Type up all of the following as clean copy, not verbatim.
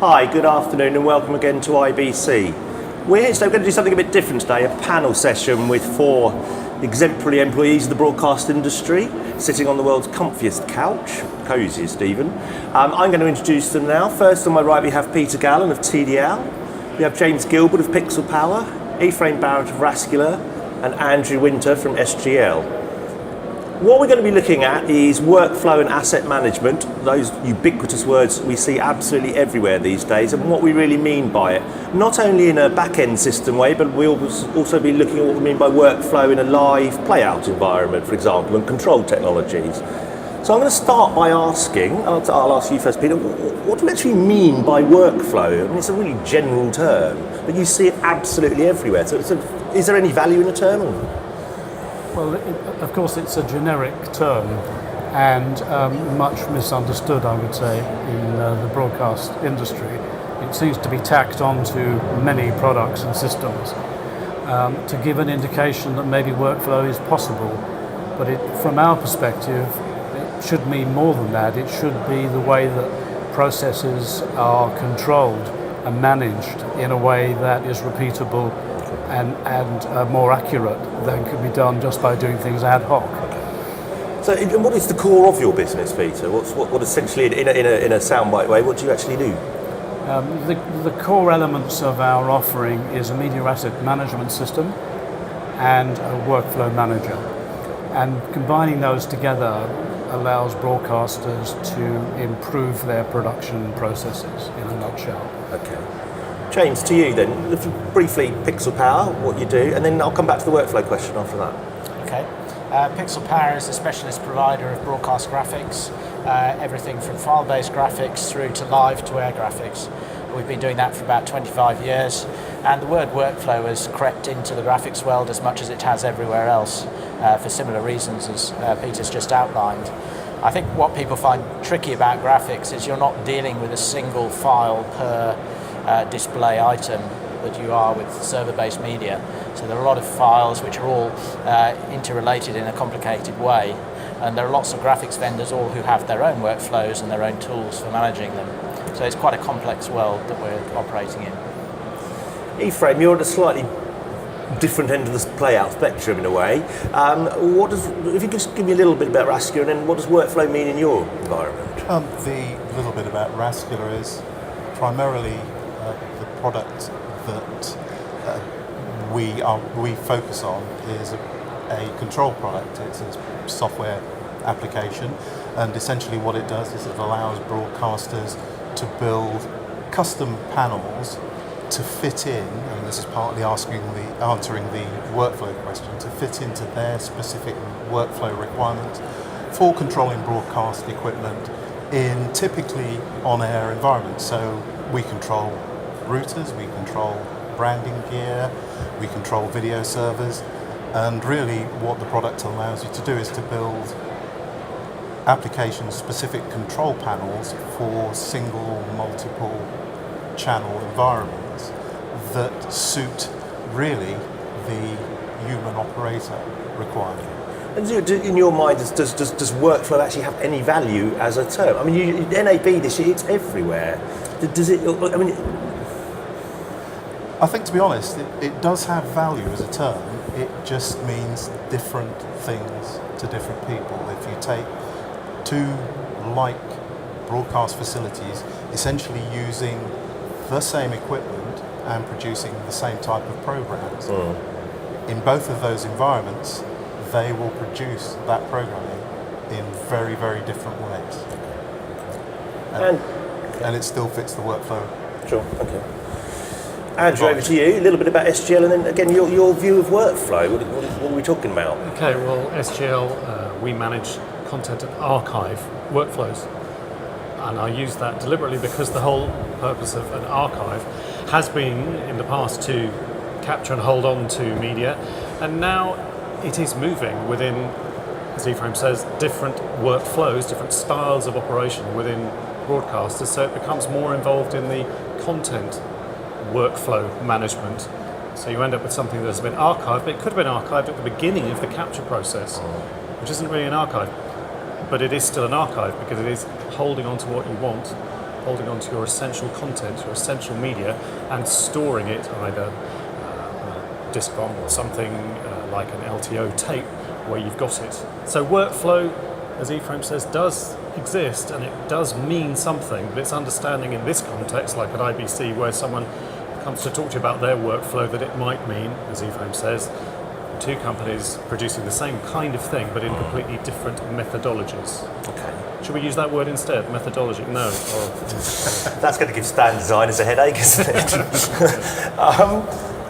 Hi, good afternoon and welcome again to IBC. We're here today, we're going to do something a bit different today, a panel session with 4 exemplary employees of the broadcast industry sitting on the world's comfiest couch, cosiest even. I'm going to introduce them now. First on my right we have Peter Gallen of TDL, we have James Gilbert of Pixel Power, Ephraim Barrett of Rascular and Andrew Winter from SGL. What we're going to be looking at is workflow and asset management, those ubiquitous words we see absolutely everywhere these days, and what we really mean by it. Not only in a back-end system way, but we'll also be looking at what we mean by workflow in a live play-out environment, for example, and control technologies. So I'm going to start by asking, I'll ask you first, Peter, what do we actually mean by workflow? I mean, it's a really general term, but you see it absolutely everywhere. So is there any value in the term? Well, of course, it's a generic term and much misunderstood, I would say, in the broadcast industry. It seems to be tacked onto many products and systems to give an indication that maybe workflow is possible. But from our perspective, it should mean more than that. It should be the way that processes are controlled and managed in a way that is repeatable and more accurate than can be done just by doing things ad hoc. So, what is the core of your business, Peter? What essentially, in a soundbite way, what do you actually do? The core elements of our offering is a media asset management system and a workflow manager. And combining those together allows broadcasters to improve their production processes in a nutshell. Okay. James, to you then, if you briefly Pixel Power, what you do, and then I'll come back to the workflow question after that. Okay. Pixel Power is a specialist provider of broadcast graphics, everything from file-based graphics through to live-to-air graphics. We've been doing that for about 25 years, and the word workflow has crept into the graphics world as much as it has everywhere else, for similar reasons as Peter's just outlined. I think what people find tricky about graphics is you're not dealing with a single file per display item that you are with server-based media. So there are a lot of files which are all interrelated in a complicated way, and there are lots of graphics vendors all who have their own workflows and their own tools for managing them. So it's quite a complex world that we're operating in. Ephraim, you're at a slightly different end of the play-out spectrum in a way. If you could just give me a little bit about Rascular, and then what does workflow mean in your environment? The little bit about Rascular is primarily the product that we focus on is a control product. It's a software application, and essentially what it does is it allows broadcasters to build custom panels to fit in, and this is partly answering the workflow question, to fit into their specific workflow requirements for controlling broadcast equipment in typically on-air environments. So we control routers, we control branding gear, we control video servers, and really what the product allows you to do is to build application-specific control panels for single, multiple channel environments that suit really the human operator requirement. And in your mind, does workflow actually have any value as a term? I mean, NAB this year, it's everywhere. Does it? I mean, I think, to be honest, it does have value as a term. It just means different things to different people. If you take two like broadcast facilities, essentially using the same equipment and producing the same type of programs, in both of those environments, they will produce that programming in very, very different ways. And it still fits the workflow. Sure, okay. Andrew, over to you. A little bit about SGL, and then again your view of workflow. What are we talking about? Okay, well, SGL, we manage content and archive workflows, and I use that deliberately because the whole purpose of an archive has been in the past to capture and hold on to media, and now it is moving within, as Ephraim says, different workflows, different styles of operation within broadcasters, so it becomes more involved in the content workflow management. So you end up with something that's been archived, but it could have been archived at the beginning of the capture process, which isn't really an archive, but it is still an archive because it is holding on to what you want holding on to your essential content, your essential media, and storing it either on a disk bomb or something like an LTO tape where you've got it. So workflow, as Ephraim says, does exist and it does mean something, but it's understanding in this context, like at IBC, where someone comes to talk to you about their workflow, that it might mean, as Ephraim says, two companies producing the same kind of thing but in completely different methodologies. Okay. Should we use that word instead? Methodology? No. That's going to give stand designers a headache, isn't it?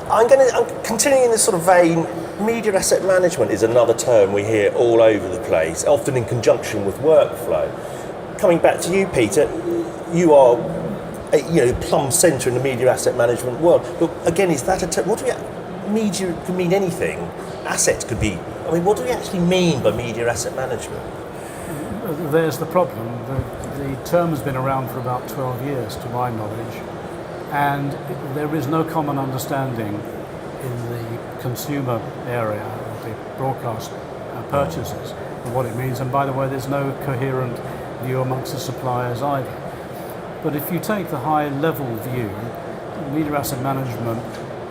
I'm continuing in this sort of vein. Media asset management is another term we hear all over the place, often in conjunction with workflow. Coming back to you, Peter, you are plumb centre in the media asset management world. But again, is that a term? What do we media could mean anything? Assets could be. I mean, what do we actually mean by media asset management? There's the problem. The term has been around for about 12 years, to my knowledge, and there is no common understanding in the consumer area of the broadcast purchases of what it means. And by the way, there's no coherent view amongst the suppliers either. But if you take the high-level view, media asset management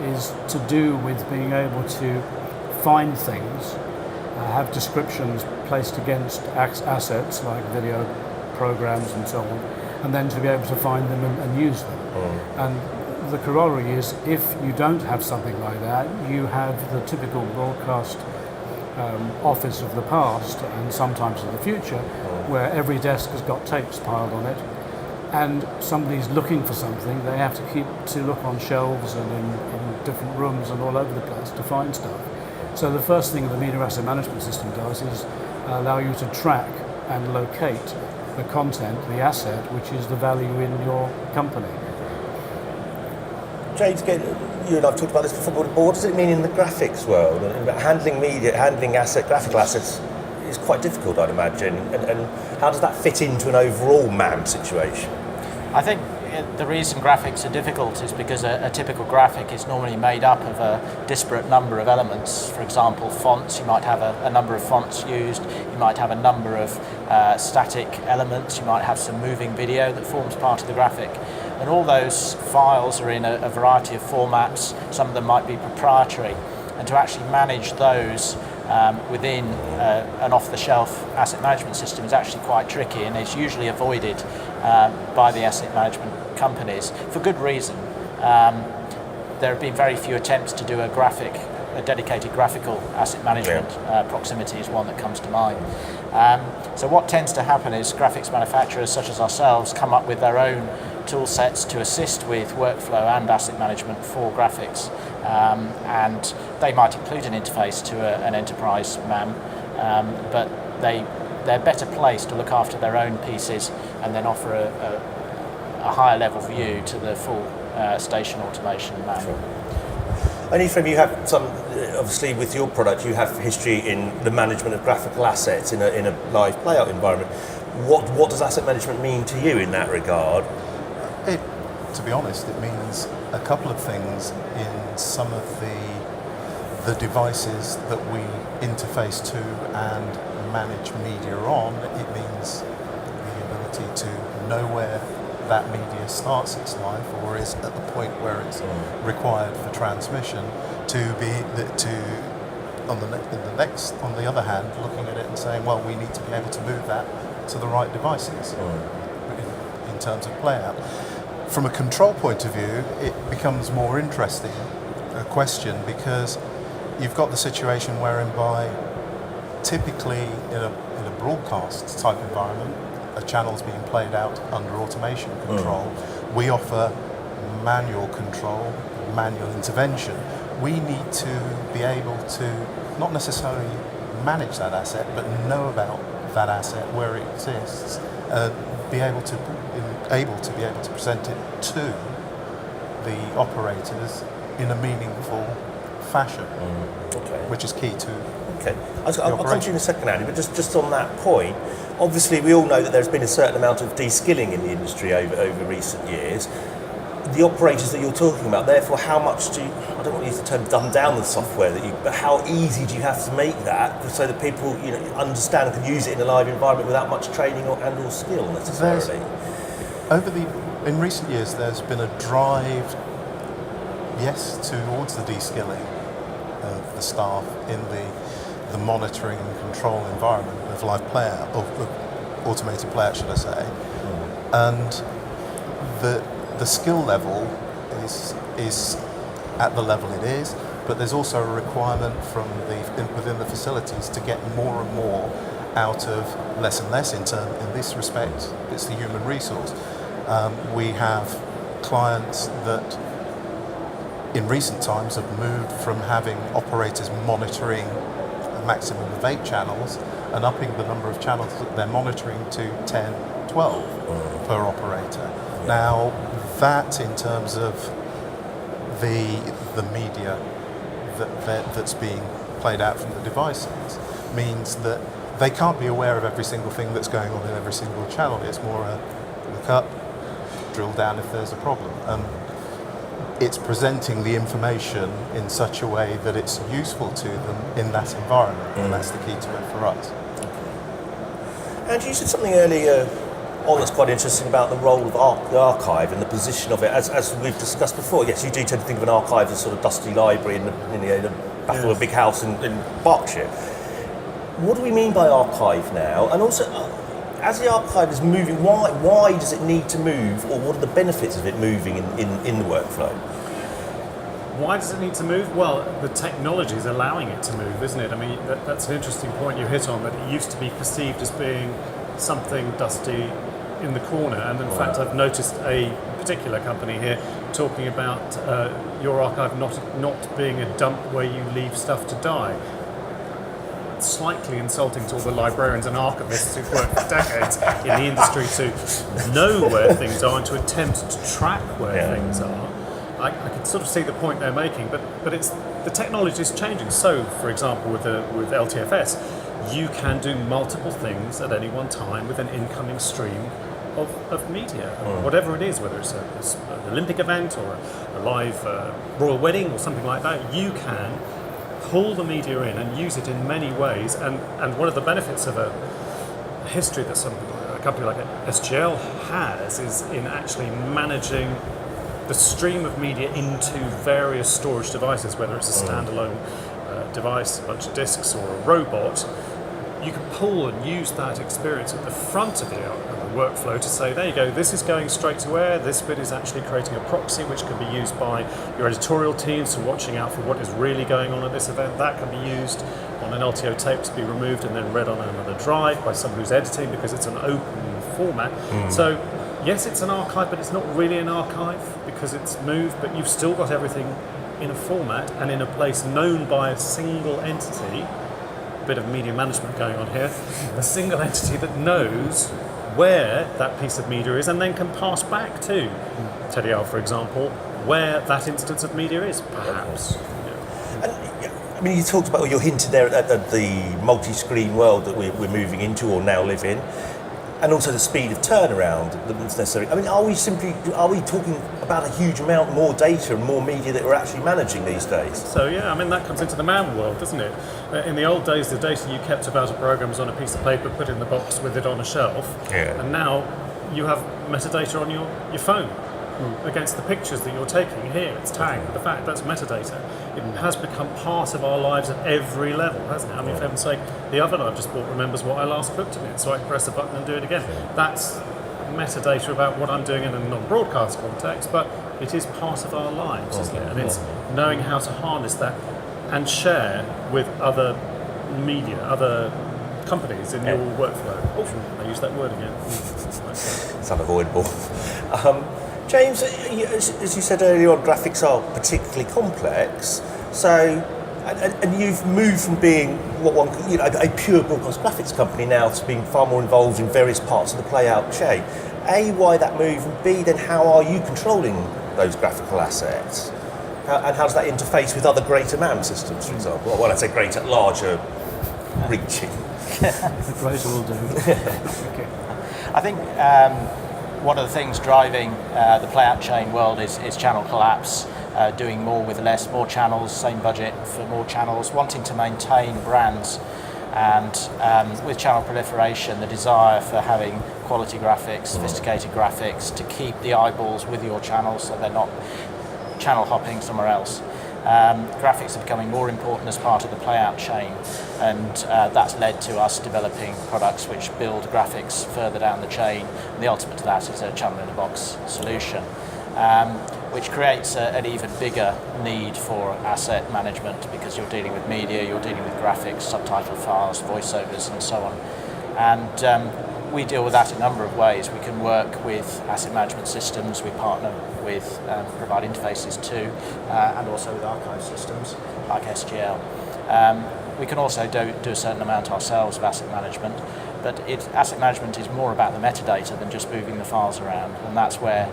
is to do with being able to find things, have descriptions placed against assets like video programs and so on, and then to be able to find them and use them. And the corollary is, if you don't have something like that, you have the typical broadcast office of the past and sometimes of the future, where every desk has got tapes piled on it, and somebody's looking for something, they have to look on shelves and in different rooms and all over the place to find stuff. So the first thing the media asset management system does is allow you to track and locate the content, the asset, which is the value in your company. James, again, you and I've talked about this before, but what does it mean in the graphics world? Handling graphical assets is quite difficult, I'd imagine. And how does that fit into an overall MAM situation? I think the reason graphics are difficult is because a typical graphic is normally made up of a disparate number of elements. For example, fonts, you might have a number of fonts used, you might have a number of static elements, you might have some moving video that forms part of the graphic. And all those files are in a variety of formats. Some of them might be proprietary. And to actually manage those within an off-the-shelf asset management system is actually quite tricky, and is usually avoided by the asset management companies for good reason. There have been very few attempts to do a dedicated graphical asset management. Proximity is one that comes to mind. So what tends to happen is graphics manufacturers such as ourselves come up with their own tool sets to assist with workflow and asset management for graphics, and they might include an interface to an enterprise MAM, but they're better placed to look after their own pieces and then offer a higher level view to the full station automation MAM. Sure. And Ephraim, you have some, obviously with your product, you have history in the management of graphical assets in a live playout environment. What does asset management mean to you in that regard? To be honest, it means a couple of things in some of the devices that we interface to and manage media on. It means the ability to know where that media starts its life or is at the point where it's required for transmission, on the other hand, looking at it and saying, well, we need to be able to move that to the right devices in terms of playout. From a control point of view, it becomes more interesting a question, because you've got the situation whereby typically in a broadcast type environment, a channel's being played out under automation control. We offer manual control, manual intervention. We need to be able to not necessarily manage that asset, but know about that asset, where it exists, be able to present it to the operators in a meaningful fashion, which is key to. Okay, I'll come to you in a second, Andy, but just on that point, obviously we all know that there's been a certain amount of de-skilling in the industry over recent years. The operators that you're talking about, therefore, how much do you, I don't want to use the term dumb down the software, but how easy do you have to make that so that people understand and can use it in a live environment without much training and or skill necessarily? In recent years, there's been a drive, yes, towards the de-skilling of the staff in the monitoring and control environment of live playout, of automated playout, should I say. And the skill level is at the level it is, but there's also a requirement from within the facilities to get more and more out of less and less. In this respect, it's the human resource. We have clients that in recent times have moved from having operators monitoring a maximum of 8 channels and upping the number of channels that they're monitoring to 10, 12 per operator. Now, that in terms of the media that's being played out from the devices means that they can't be aware of every single thing that's going on in every single channel. It's more a look up, drill down if there's a problem. It's presenting the information in such a way that it's useful to them in that environment, and that's the key to it for us. And you said something earlier on that's quite interesting about the role of the archive and the position of it, as we've discussed before. Yes, you do tend to think of an archive as sort of dusty library in the back of a big house in Berkshire. What do we mean by archive now? And also, as the archive is moving, why does it need to move, or what are the benefits of it moving in the workflow? Why does it need to move? Well, the technology is allowing it to move, isn't it? I mean, that's an interesting point you hit on, that it used to be perceived as being something dusty in the corner. And in fact, I've noticed a particular company here talking about your archive not being a dump where you leave stuff to die. Slightly insulting to all the librarians and archivists who've worked for decades in the industry to know where things are and to attempt to track where things are. I can sort of see the point they're making, but it's the technology is changing. So, for example, with LTFS, you can do multiple things at any one time with an incoming stream of media, whatever it is, whether it's an Olympic event or a live royal wedding or something like that. You can pull the media in and use it in many ways, and one of the benefits of a history that a company like SGL has is in actually managing the stream of media into various storage devices, whether it's a standalone device, a bunch of disks, or a robot. You can pull and use that experience at the front of the workflow to say, there you go, this is going straight to air, this bit is actually creating a proxy which can be used by your editorial teams, so watching out for what is really going on at this event. That can be used on an LTO tape to be removed and then read on another drive by someone who's editing, because it's an open format. So yes, it's an archive, but it's not really an archive because it's moved, but you've still got everything in a format and in a place known by a single entity. A bit of media management going on here. A single entity that knows where that piece of media is and then can pass back to Teddy Al, for example, where that instance of media is, perhaps. And, I mean, you talked about, or you hinted there at the multi-screen world that we're moving into or now live in, and also the speed of turnaround that's necessary. I mean, are we talking about a huge amount more data and more media that we're actually managing these days? So yeah, I mean, that comes into the MAM world, doesn't it? In the old days, the data you kept about a program was on a piece of paper, put in the box with it on a shelf. Yeah. And now you have metadata on your phone against the pictures that you're taking. Here, it's tagged. The fact that's metadata. It has become part of our lives at every level, hasn't it? I mean, for heaven's sake, the oven I've just bought remembers what I last cooked in it, so I can press a button and do it again. That's metadata about what I'm doing in a non-broadcast context, but it is part of our lives, isn't it? And it's knowing how to harness that and share with other media, other companies in your workflow. Oh, I used that word again. It's unavoidable. James, as you said earlier on, graphics are particularly complex. So, and you've moved from being a pure broadcast graphics company now to being far more involved in various parts of the play-out chain. A, why that move, and B, then how are you controlling those graphical assets? And how does that interface with other greater MAM systems, for example? Well, when I say greater, larger, reaching. Greater will do. Okay. I think one of the things driving the play-out chain world is channel collapse, doing more with less, more channels, same budget for more channels, wanting to maintain brands And with channel proliferation, the desire for having quality graphics, sophisticated graphics, to keep the eyeballs with your channel so they're not channel hopping somewhere else. Graphics are becoming more important as part of the playout chain, and that's led to us developing products which build graphics further down the chain, and the ultimate to that is a channel-in-a-box solution, which creates an even bigger need for asset management, because you're dealing with media, you're dealing with graphics, subtitle files, voiceovers and so on. And we deal with that in a number of ways. We can work with asset management systems, we partner with, provide interfaces to, and also with archive systems like SGL. We can also do a certain amount ourselves of asset management, but asset management is more about the metadata than just moving the files around, and that's where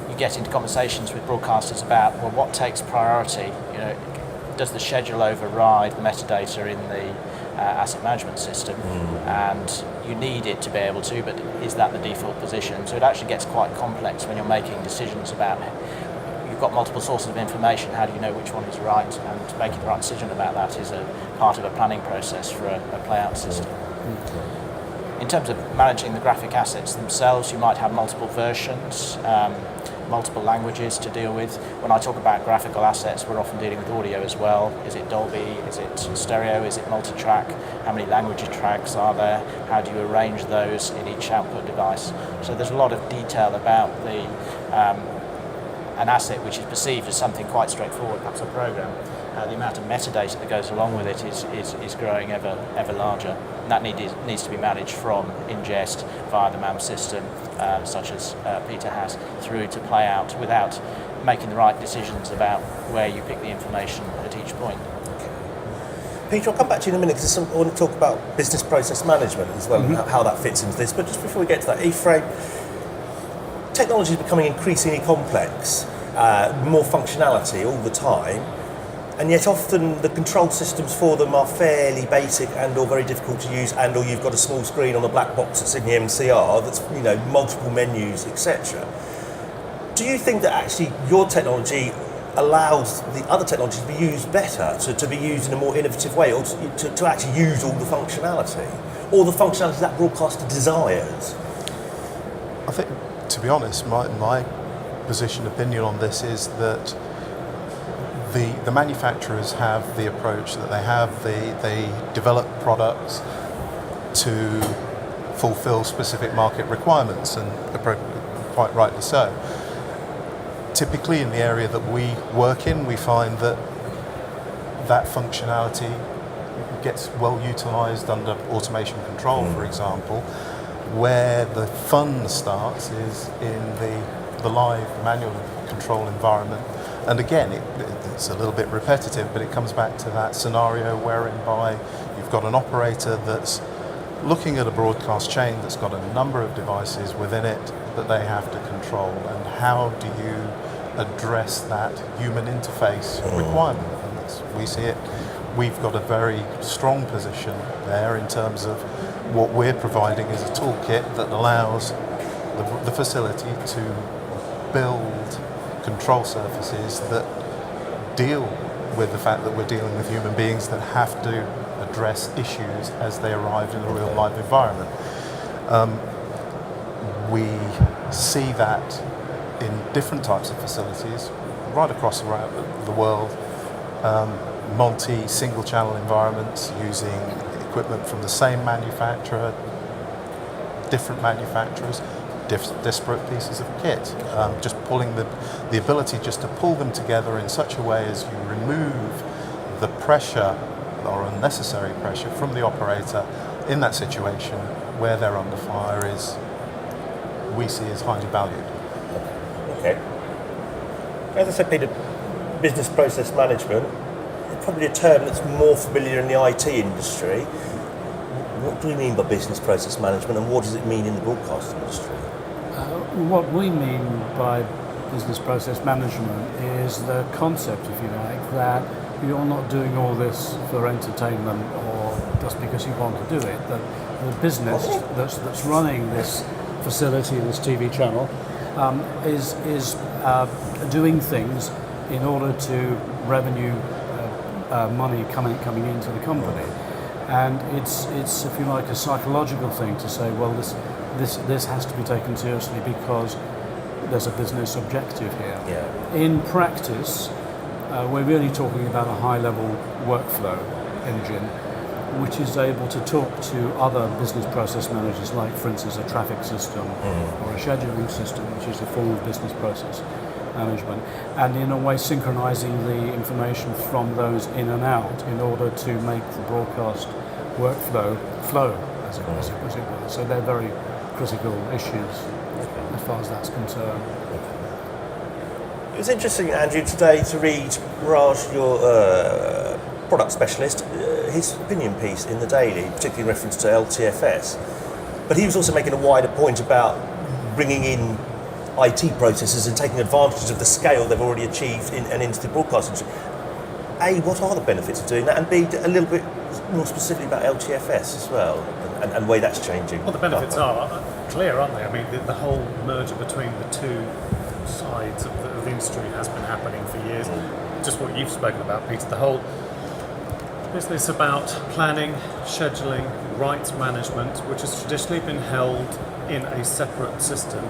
you get into conversations with broadcasters about, well, what takes priority? You know, does the schedule override the metadata in the asset management system? And you need it to be able to, but is that the default position? So it actually gets quite complex when you're making decisions about, you've got multiple sources of information, how do you know which one is right? And making the right decision about that is a part of a planning process for a playout system. In terms of managing the graphic assets themselves, you might have multiple versions, multiple languages to deal with. When I talk about graphical assets, we're often dealing with audio as well. Is it Dolby? Is it stereo? Is it multi-track? How many language tracks are there? How do you arrange those in each output device? So there's a lot of detail about an asset which is perceived as something quite straightforward, perhaps a program. The amount of metadata that goes along with it is growing ever larger. And that needs to be managed from ingest via the MAM system, such as Peter has, through to play out without making the right decisions about where you pick the information at each point. Peter, I'll come back to you in a minute because I want to talk about business process management as well, and how that fits into this. But just before we get to that, Ephraim, technology is becoming increasingly complex, more functionality all the time. And yet often the control systems for them are fairly basic and or very difficult to use, and or you've got a small screen on a black box that's in the MCR that's, you know, multiple menus, etc. Do you think that actually your technology allows the other technology to be used better, to be used in a more innovative way, or to actually use all the functionality, or the functionality that broadcaster desires? I think, to be honest, my opinion on this is that the manufacturers have the approach that they develop products to fulfill specific market requirements, and quite rightly so. Typically in the area that we work in, we find that functionality gets well utilized under automation control, for example. Where the fun starts is in the live manual control environment. And again, it's a little bit repetitive, but it comes back to that scenario whereby you've got an operator that's looking at a broadcast chain that's got a number of devices within it that they have to control. And how do you address that human interface requirement? And we see it. We've got a very strong position there in terms of what we're providing as a toolkit that allows the facility to build control surfaces that deal with the fact that we're dealing with human beings that have to address issues as they arrive in a real live environment. We see that in different types of facilities right across the world, multi-single channel environments using equipment from the same manufacturer, different manufacturers, disparate pieces of kit, just pulling the ability just to pull them together in such a way as you remove the pressure or unnecessary pressure from the operator in that situation where they're under fire we see as highly valued. Okay. As I said, Peter, business process management is probably a term that's more familiar in the IT industry. What do we mean by business process management, and what does it mean in the broadcast industry? What we mean by business process management is the concept, if you like, that you're not doing all this for entertainment or just because you want to do it. That the business that's running this facility, this TV channel, is doing things in order to revenue money coming into the company. And it's if you like a psychological thing to say, well, this has to be taken seriously because there's a business objective here. Yeah. In practice, we're really talking about a high-level workflow engine, which is able to talk to other business process managers, like, for instance, a traffic system or a scheduling system, which is a form of business process management, and in a way synchronizing the information from those in and out in order to make the broadcast workflow flow, as it were. So they're very critical issues as far as that's concerned. It was interesting, Andrew, today to read Raj, your product specialist, his opinion piece in the Daily, particularly in reference to LTFS. But he was also making a wider point about bringing in IT processes and taking advantage of the scale they've already achieved and into the broadcast industry. A, what are the benefits of doing that? And B, a little bit more specifically about LTFS as well, and the way that's changing. Well, the benefits are clear, aren't they? I mean, the whole merger between the two sides of the industry has been happening for years. Just what you've spoken about, Peter, the whole business about planning, scheduling, rights management, which has traditionally been held in a separate system,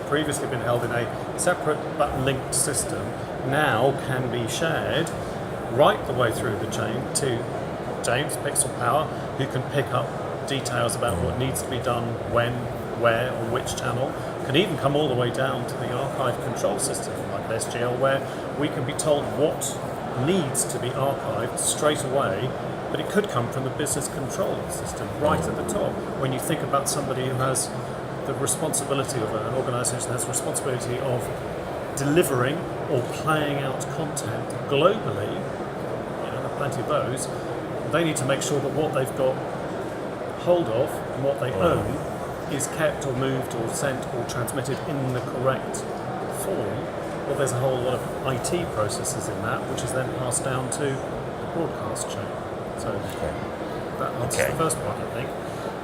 previously been held in a separate but linked system, now can be shared right the way through the chain to James, Pixel Power, who can pick up details about what needs to be done, when, where, on which channel. Can even come all the way down to the archive control system like SGL, where we can be told what needs to be archived straight away, but it could come from the business control system right at the top. When you think about somebody who has the responsibility of an organisation has the responsibility of delivering or playing out content globally, there are plenty of those, they need to make sure that what they've got hold of and what they own is kept or moved or sent or transmitted in the correct form. Well, there's a whole lot of IT processes in that, which is then passed down to the broadcast chain. So that answers the first part, I think.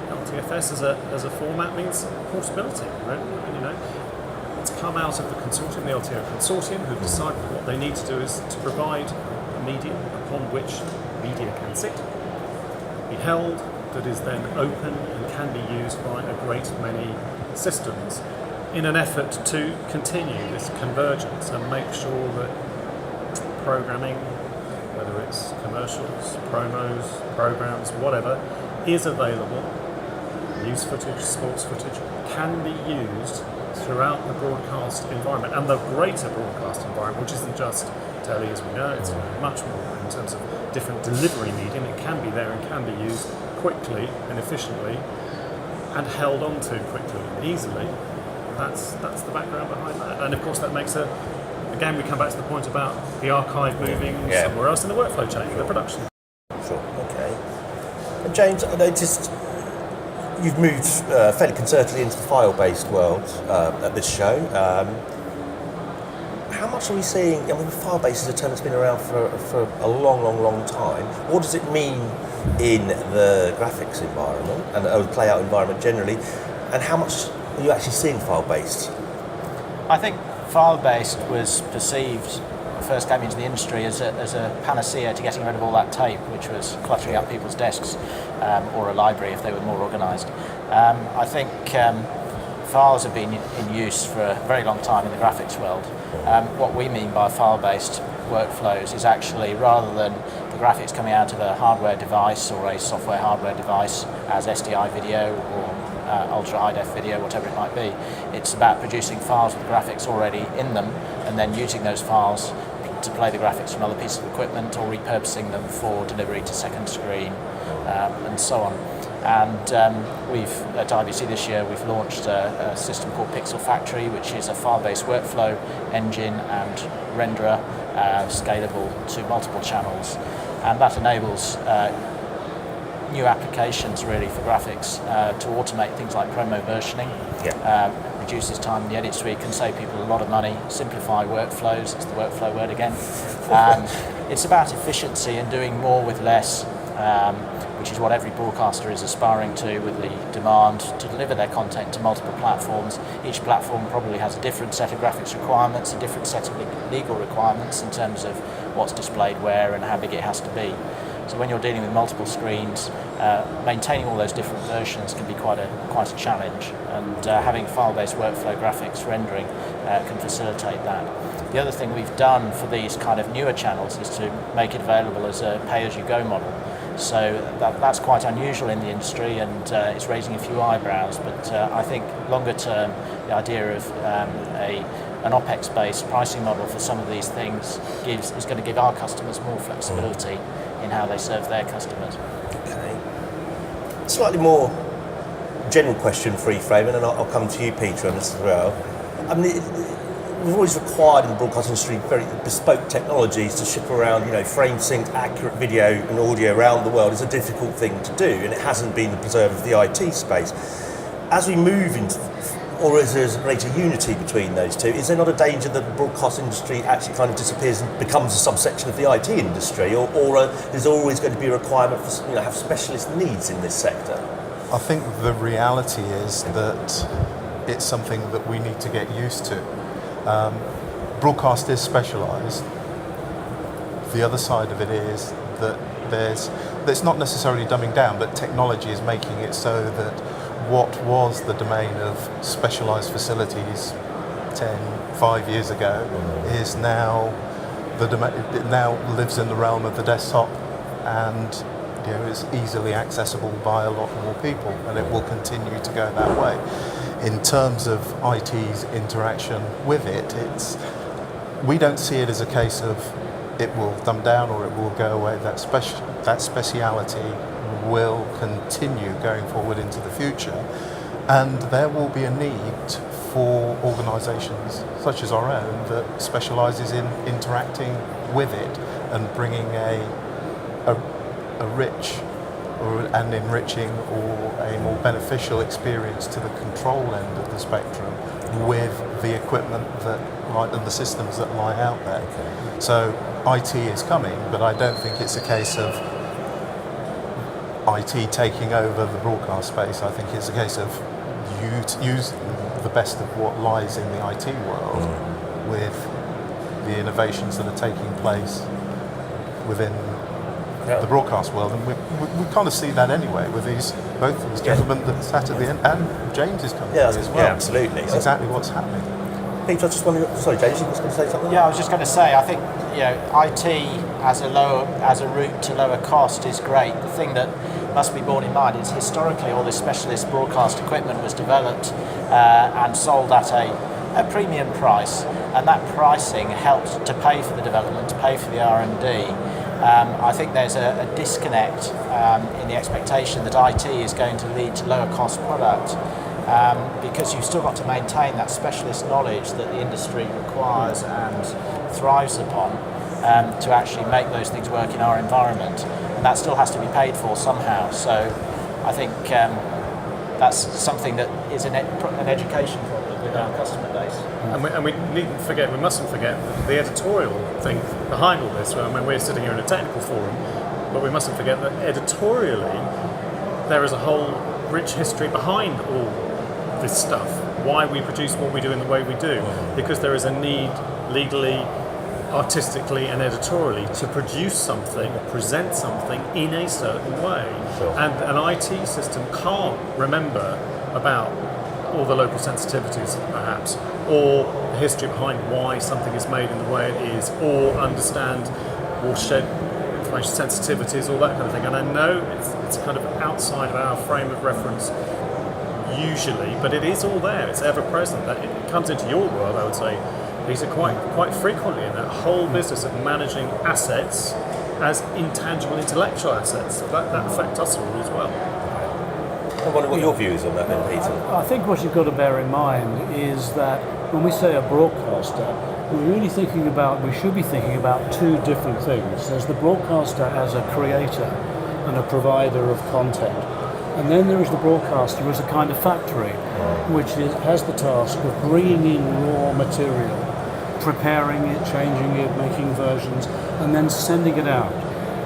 LTFS as a format means portability, right? And, it's come out of the consortium, the LTO consortium, who've decided what they need to do is to provide a medium upon which media can sit, be held, that is then open and can be used by a great many systems in an effort to continue this convergence and make sure that programming, whether it's commercials, promos, programs, whatever, is available. News footage, sports footage can be used throughout the broadcast environment and the greater broadcast environment, which isn't just telly as we know, it's much more in terms of different delivery medium. It can be there and can be used quickly and efficiently and held on to quickly and easily. That's the background behind that. And of course that makes again we come back to the point about the archive moving somewhere else in the workflow chain, the production. Sure, okay. And James, I noticed you've moved fairly concertedly into the file-based world at this show. How much are we seeing? I mean, file-based is a term that's been around for a long time. What does it mean in the graphics environment and the play-out environment generally? And how much are you actually seeing file-based? I think file-based was perceived, first came into the industry, as a panacea to getting rid of all that tape, which was cluttering up people's desks, or a library if they were more organised. I think files have been in use for a very long time in the graphics world. What we mean by file-based workflows is actually, rather than the graphics coming out of a hardware device or a software hardware device as SDI video or ultra high def video, whatever it might be, it's about producing files with graphics already in them and then using those files to play the graphics from other pieces of equipment or repurposing them for delivery to second screen and so on. And we've at IBC this year we've launched a system called Pixel Factory, which is a file-based workflow engine and renderer, scalable to multiple channels, and that enables new applications really for graphics to automate things like promo versioning, reduces time in the edit suite, can save people a lot of money, simplify workflows, it's the workflow word again. It's about efficiency and doing more with less, which is what every broadcaster is aspiring to, with the demand to deliver their content to multiple platforms. Each platform probably has a different set of graphics requirements, a different set of legal requirements in terms of what's displayed where and how big it has to be. So when you're dealing with multiple screens, maintaining all those different versions can be quite a challenge, and having file-based workflow graphics rendering can facilitate that. The other thing we've done for these kind of newer channels is to make it available as a pay-as-you-go model. So that's quite unusual in the industry, and it's raising a few eyebrows, but I think longer term the idea of an OPEX-based pricing model for some of these things is going to give our customers more flexibility in how they serve their customers. Okay. Slightly more general question, free frame, and then I'll come to you, Peter, on this as well. I mean, we've always required in the broadcast industry very bespoke technologies to ship around, frame synced, accurate video and audio around the world is a difficult thing to do, and it hasn't been the preserve of the IT space. As we move into, or as there's a greater unity between those two, is there not a danger that the broadcast industry actually kind of disappears and becomes a subsection of the IT industry, or there's always going to be a requirement for have specialist needs in this sector? I think the reality is that it's something that we need to get used to. Broadcast is specialised. The other side of it is that it's not necessarily dumbing down, but technology is making it so that what was the domain of specialised facilities 5 years ago is now it now lives in the realm of the desktop, and is easily accessible by a lot more people, and it will continue to go that way. In terms of IT's interaction with it, we don't see it as a case of it will dumb down or it will go away. That speciality will continue going forward into the future, and there will be a need for organisations such as our own that specialises in interacting with it and bringing a rich and enriching or a more beneficial experience to the control end of the spectrum with the equipment and the systems that lie out there. Okay. So IT is coming, but I don't think it's a case of IT taking over the broadcast space. I think it's a case of using the best of what lies in the IT world with the innovations that are taking place within the broadcast world, and we kind of see that anyway with both these gentlemen that sat at the end, and James is coming as well. Yeah, absolutely. That's exactly what's happening. Peter, I just wondering. Sorry, James, you were going to say something? Yeah, I was just going to say, I think IT as a route to lower cost is great. The thing that must be borne in mind is historically all this specialist broadcast equipment was developed and sold at a premium price, and that pricing helped to pay for the development, to pay for the R&D. I think there's a disconnect in the expectation that IT is going to lead to lower cost product, because you've still got to maintain that specialist knowledge that the industry requires and thrives upon to actually make those things work in our environment, and that still has to be paid for somehow. So I think that's something that is an education problem with our customer base. And we mustn't forget the editorial thing behind all this. I mean, we're sitting here in a technical forum, but we mustn't forget that editorially there is a whole rich history behind all this stuff. Why we produce what we do in the way we do, because there is a need legally, artistically and editorially to produce something or present something in a certain way. Sure. And an IT system can't remember about all the local sensitivities perhaps, or the history behind why something is made in the way it is, or understand watershed information sensitivities, all that kind of thing. And I know it's kind of outside of our frame of reference usually, but it is all there, it's ever present. That it comes into your world, I would say, these are quite frequently in that whole business of managing assets as intangible intellectual assets that affect us all as well. I wonder what your view is on that then, Peter. I think what you've got to bear in mind is that when we say a broadcaster, we should be thinking about two different things. There's the broadcaster as a creator and a provider of content. And then there is the broadcaster as a kind of factory, which has the task of bringing in raw material, preparing it, changing it, making versions, and then sending it out.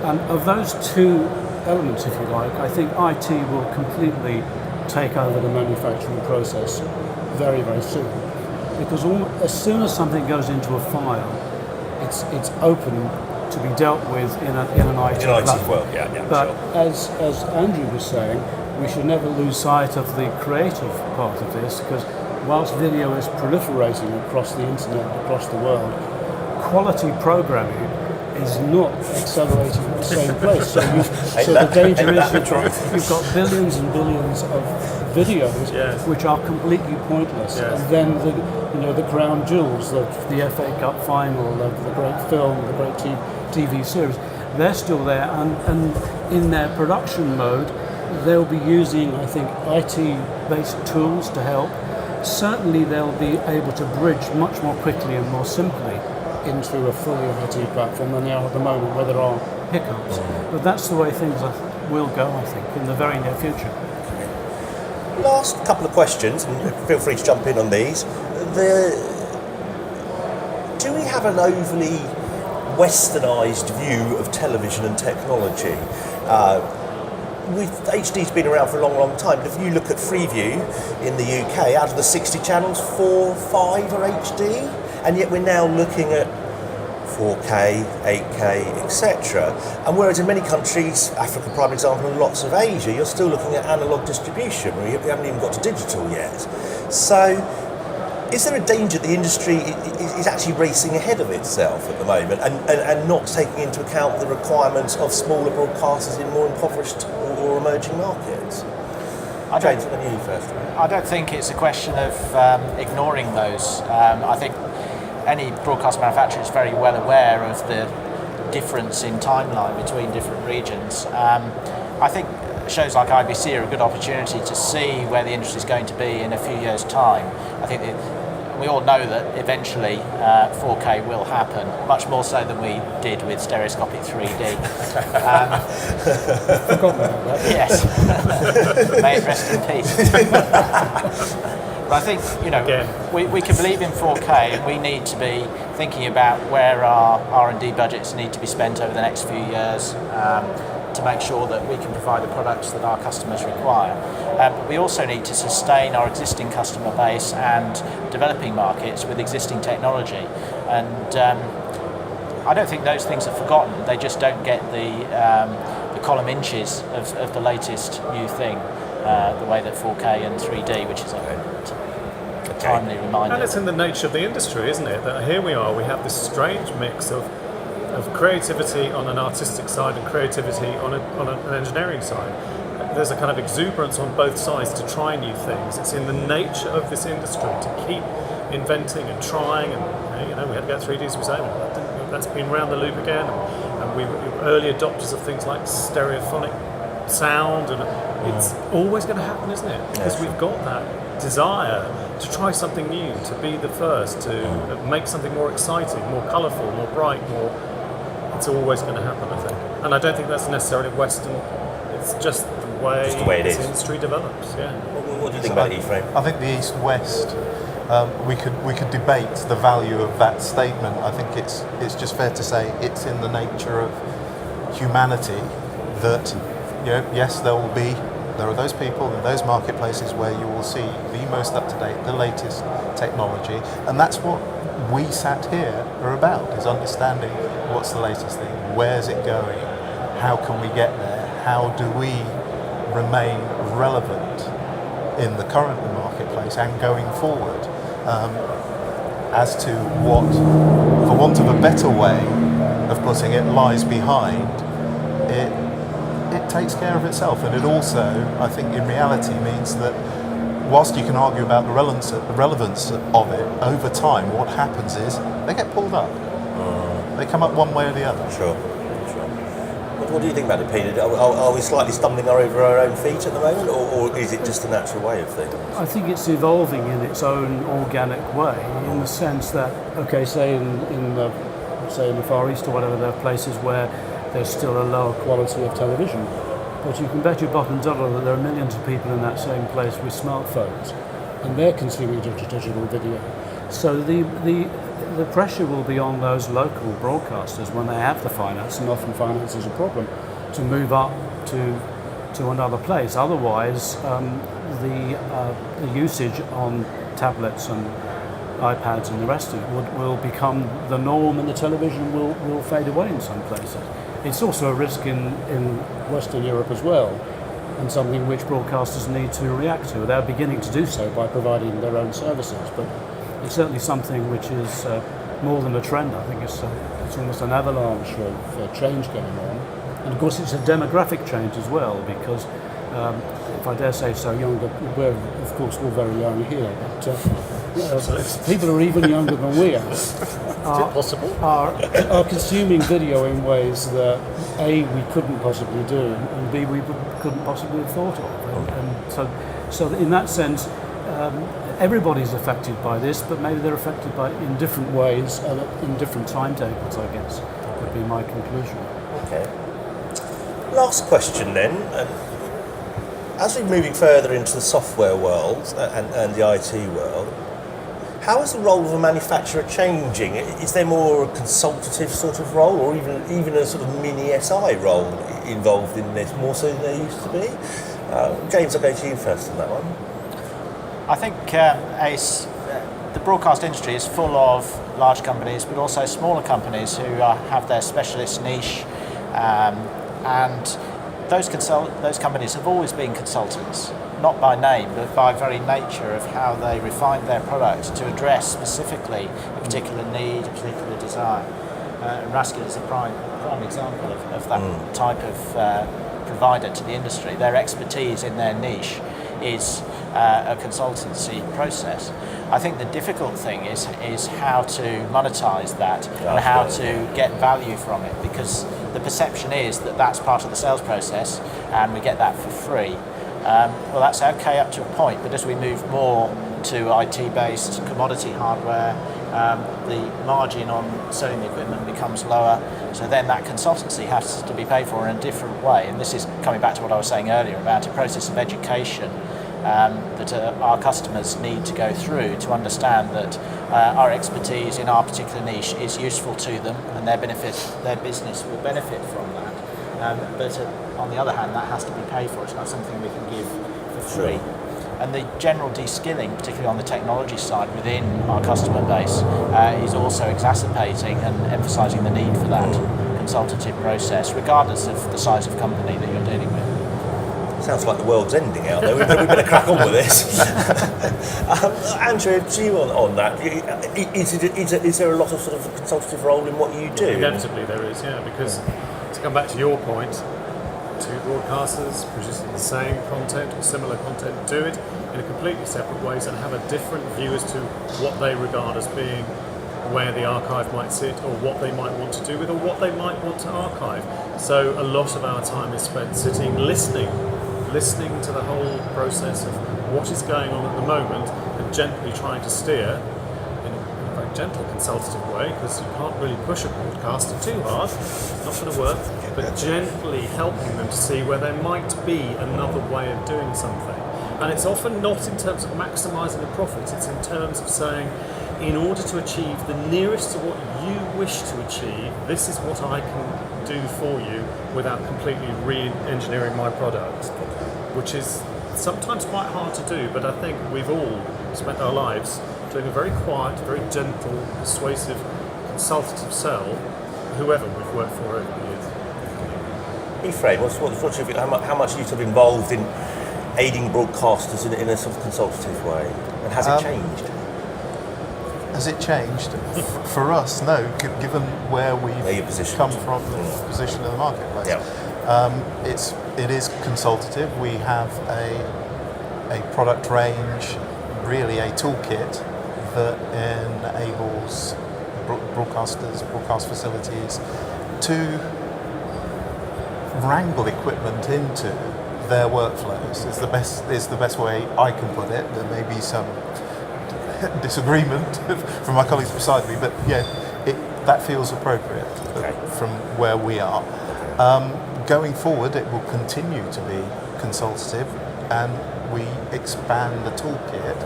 And of those two elements, if you like, I think IT will completely take over the manufacturing process very, very soon. Because as soon as something goes into a file, it's open to be dealt with in an IT In IT platform. world, yeah, But sure. as Andrew was saying, we should never lose sight of the creative part of this, because whilst video is proliferating across the internet, across the world, quality programming is not accelerating at the same place. So, the danger is you've got billions and billions of videos Yes. which are completely pointless, Yes. and then the crown jewels, the FA Cup final, the great film, the great TV series, they're still there, and in their production mode, they'll be using, I think, IT-based tools to help. Certainly, they'll be able to bridge much more quickly and more simply into a fully IT platform than they are at the moment, where there are hiccups. But that's the way things will go, I think, in the very near future. Last couple of questions, and feel free to jump in on these. Do we have an overly westernised view of television and technology? HD's been around for a long, long time, but if you look at Freeview in the UK, out of the 60 channels, 4, 5 are HD, and yet we're now looking at 4K, 8K, etc. And whereas in many countries, Africa prime example, and lots of Asia, you're still looking at analogue distribution, where you haven't even got to digital yet. So is there a danger the industry is actually racing ahead of itself at the moment and not taking into account the requirements of smaller broadcasters in more impoverished or emerging markets? James, I'm going to you first. I don't think it's a question of ignoring those. I think any broadcast manufacturer is very well aware of the difference in timeline between different regions. I think shows like IBC are a good opportunity to see where the industry is going to be in a few years' time. I think we all know that eventually 4K will happen, much more so than we did with stereoscopic 3D. Forgotten about that. Yes. May it rest in peace. But I think, we can believe in 4K, and we need to be thinking about where our R&D budgets need to be spent over the next few years to make sure that we can provide the products that our customers require. But we also need to sustain our existing customer base and developing markets with existing technology. And I don't think those things are forgotten. They just don't get the column inches of the latest new thing, the way that 4K and 3D, which is a timely reminder. And it's in the nature of the industry, isn't it? That here we are, we have this strange mix of creativity on an artistic side and creativity on an engineering side. There's a kind of exuberance on both sides to try new things. It's in the nature of this industry to keep inventing and trying, and we had to get 3D, as we say, that's been round the loop again, and we were early adopters of things like stereophonic sound, and it's always going to happen, isn't it? Because we've got that desire to try something new, to be the first, to make something more exciting, more colourful, more bright, it's always going to happen, I think. And I don't think that's necessarily Western, it's just the way this industry develops, What do you think about E-frame? I think the East-West, we could debate the value of that statement. I think it's just fair to say it's in the nature of humanity that, yes, there are those people in those marketplaces where you will see the most up-to-date, the latest technology, and that's what we sat here are about, is understanding what's the latest thing, where's it going, how can we get there, how do we remain relevant in the current marketplace and going forward, as to what, for want of a better way of putting it, lies behind it. It takes care of itself, and it also, I think, in reality means that whilst you can argue about the relevance of it, over time what happens is they get pulled up. They come up one way or the other. Sure. What do you think about it, Peter? Are we slightly stumbling over our own feet at the moment, or is it just the natural way of things? I think it's evolving in its own organic way, in the sense that, say in the Far East or whatever, there are places where there's still a lower quality of television. But you can bet your bottom dollar that there are millions of people in that same place with smartphones, and they're consuming digital video. So the pressure will be on those local broadcasters when they have the finance, and often finance is a problem, to move up to another place. Otherwise, the usage on tablets and iPads and the rest of it will become the norm, and the television will fade away in some places. It's also a risk in Western Europe as well, and something which broadcasters need to react to. They're beginning to do so by providing their own services, but it's certainly something which is more than a trend. I think it's almost an avalanche of change going on. And of course it's a demographic change as well, because if I dare say so, we're of course all very young here, but people who are even younger than we are. Is it possible? Are consuming video in ways that A, we couldn't possibly do, and B, we couldn't possibly have thought of. And so in that sense, everybody's affected by this, but maybe they're affected by it in different ways and in different timetables, I guess, would be my conclusion. Okay. Last question then. As we're moving further into the software world and the IT world, how is the role of a manufacturer changing? Is there more a consultative sort of role, or even a sort of mini SI role involved in this, more so than there used to be? James, I'll go to you first on that one. I think the broadcast industry is full of large companies, but also smaller companies who have their specialist niche, and those companies have always been consultants, not by name, but by very nature of how they refine their product to address specifically a particular need, a particular desire. Raskin is a prime example of that type of provider to the industry. Their expertise in their niche is a consultancy process. I think the difficult thing is how to monetize that and how to get value from it, because the perception is that that's part of the sales process and we get that for free. Well, that's okay up to a point, but as we move more to IT-based commodity hardware, the margin on selling the equipment becomes lower, so then that consultancy has to be paid for in a different way. And this is coming back to what I was saying earlier about a process of education that our customers need to go through to understand that our expertise in our particular niche is useful to them, and their business will benefit from that. But on the other hand, that has to be paid for. It's not something we can give for free. And the general de-skilling, particularly on the technology side within our customer base, is also exacerbating and emphasising the need for that consultative process, regardless of the size of company that you're dealing with. Sounds like the world's ending out there. We better crack on with this. Andrew, to you on that, is there a lot of sort of consultative role in what you do? Inevitably there is, yeah, because to come back to your point, two broadcasters producing the same content or similar content do it in a completely separate ways and have a different view as to what they regard as being where the archive might sit, or what they might want to do with, or what they might want to archive. So a lot of our time is spent sitting, listening to the whole process of what is going on at the moment, and gently trying to steer in a very gentle consultative way, because you can't really push a broadcaster too hard, it's not going to work, but gently helping them to see where there might be another way of doing something. And it's often not in terms of maximising the profits, it's in terms of saying, in order to achieve the nearest to what you wish to achieve, this is what I can do for you without completely re-engineering my product, which is sometimes quite hard to do, but I think we've all spent our lives doing a very quiet, very gentle, persuasive, consultative sell, whoever we've worked for over the years. Ephraim, what's your view? How much are you sort of involved in aiding broadcasters in a sort of consultative way? And has it changed? Has it changed? For us, no, given where we've come from, the position in the marketplace. It is consultative. We have a product range, really a toolkit that enables broadcasters, broadcast facilities to wrangle equipment into their workflows. Is the best way I can put it. There may be some disagreement from my colleagues beside me, but yeah, that feels appropriate from where we are. Going forward, it will continue to be consultative, and we expand the toolkit.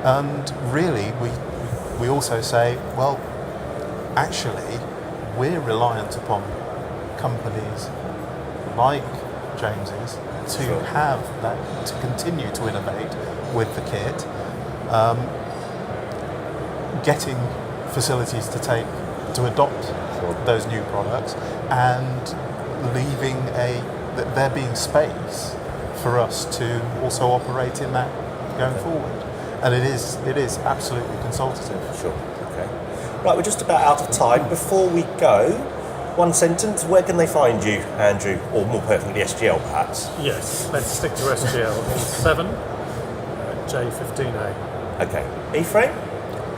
And really, we also say, well, actually, we're reliant upon companies like James's to have that, to continue to innovate with the kit. getting facilities to adopt those new products, and leaving there being space for us to also operate in that going forward. And it is absolutely consultative. Sure. Okay. Right, we're just about out of time. Before we go, one sentence, where can they find you, Andrew? Or more perfectly, SGL perhaps? Yes, let's stick to SGL. Hall 7, J15A. Okay. Ephraim?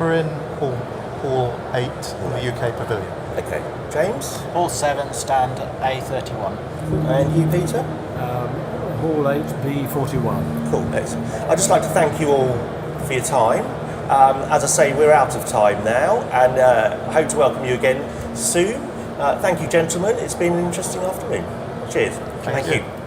We're in Hall 8 in the UK Pavilion. Okay. James? Hall 7, stand A31. And you, Peter? Hall 8, B41. Cool, excellent. I'd just like to thank you all for your time. As I say, we're out of time now, and hope to welcome you again soon. Thank you, gentlemen. It's been an interesting afternoon. Cheers. Thank you.